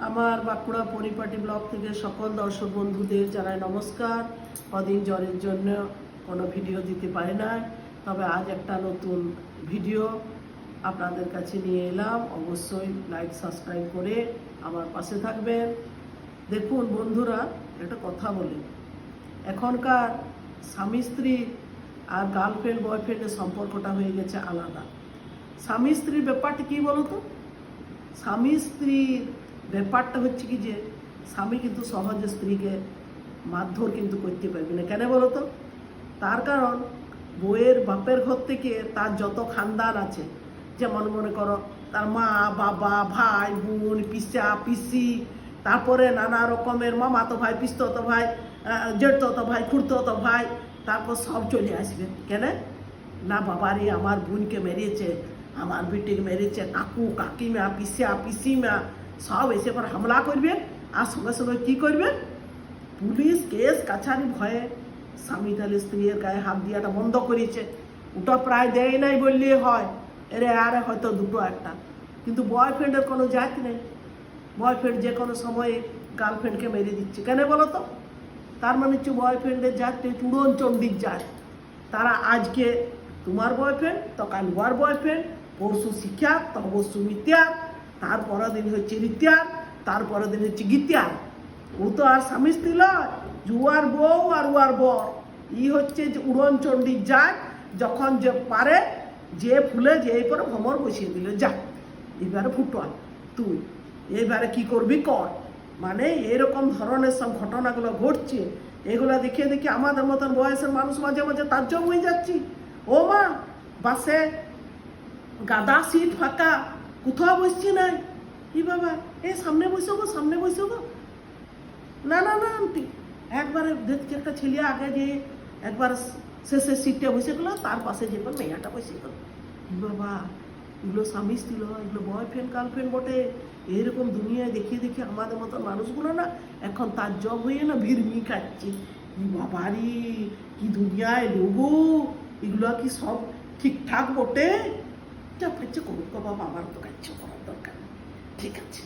আমার বাঁকুড়া পরিপাটি ব্লগ থেকে সকল দর্শক বন্ধুদের জানাই নমস্কার। কদিন জ্বরের জন্য কোনো ভিডিও দিতে পারি না, তবে আজ একটা নতুন ভিডিও আপনাদের কাছে নিয়ে এলাম। অবশ্যই লাইক সাবস্ক্রাইব করে আমার পাশে থাকবেন। দেখুন বন্ধুরা, একটা কথা বলি, এখনকার স্বামী স্ত্রী আর গার্লফ্রেন্ড বয়ফ্রেন্ডের সম্পর্কটা হয়ে গেছে আলাদা। স্বামী স্ত্রীর ব্যাপারটা কী বলো তো? স্বামী স্ত্রীর ব্যাপারটা হচ্ছে কি যে স্বামী কিন্তু সহজে স্ত্রীকে মারধর কিন্তু করতে পারবে না। কেন বলো তো? তার কারণ বউয়ের বাপের ঘর থেকে তার যত খানদান আছে, যেমন মনে করো তার মা বাবা ভাই বোন পিসা পিসি, তারপরে নানা রকমের মামাতো ভাই পিস্ততো ভাই জেঠতো ভাই খুড়তো ভাই, তারপর সব চলে আসবে। কেন না? বাবারে আমার বোনকে মেরেছে, আমার বেটিকে মেরেছে, কাকু কাকিমা পিসা পিসিমা সব এসে পর হামলা করবে। আর সঙ্গে সঙ্গে কী করবে? পুলিশ কেস কাছারি ভয়ে স্বামী তাহলে স্ত্রীর গায়ে হাত দিয়াটা বন্ধ করেছে। ওটা প্রায় দেয় নাই বললে হয়, আরে হয়তো দুটো একটা। কিন্তু বয়ফ্রেন্ডের কোনো জাত নেই। বয়ফ্রেন্ড যে কোনো সময়ে গার্লফ্রেন্ডকে মেরে দিচ্ছে। কেন বলো তো? তার মানে হচ্ছে বয়ফ্রেন্ডের জাতটি চূড়ন চণ্ডীর জাত। তারা আজকে তোমার বয়ফ্রেন্ড তো কাল ওয়ার বয়ফ্রেন্ড, পরশু শিক্ষা তো অবশ্য মিথ্যার, তারপরের দিন হচ্ছে রিত্যার, তারপরের দিন হচ্ছে গীত্যার। ও তো আর স্বামী স্ত্রী নয়, জুয়ার বউ আর উয়ার বর। হচ্ছে যে উড়ন চণ্ডীর জাত। যখন যে পারে যে ফুলে যে পরে ভ্রমর বসিয়ে দিল, যা এবারে ফুটল তুই, এবারে কি করবি কর। মানে এরকম ধরনের সব ঘটনাগুলো ঘটছে। এগুলো দেখে দেখে আমাদের মতন বয়সের মানুষ মাঝে মাঝে তাজ্জব হয়ে যাচ্ছি। ও মা, বাসে গাদা সিট ফাঁকা, কোথাও বসছি নাই, কি বাবা সামনে বসে গো, সামনে বসে গো। না না না আন্টি, একবারে দেখছি একটা ছেলে আগে গিয়ে একবার শেষের সিটটা বসে গেলো, তার পাশে যে মেয়েটা বসে গেল। বাবা, এগুলো স্বামী স্ত্রী নয়, এগুলো বয়ফ্রেন্ড গার্লফ্রেন্ড বটে। এইরকম দুনিয়ায় দেখিয়ে দেখিয়ে আমাদের মতন মানুষগুলো না এখন তার জব হয়ে না ভিড়মি খাচ্ছে। কি বাবারি, কি দুনিয়ায় লোগো, এগুলো কি সব ঠিকঠাক বটে? যা পাচ্ছে করুক বাবা, আমার তো কাজ করার দরকার। ঠিক আছে।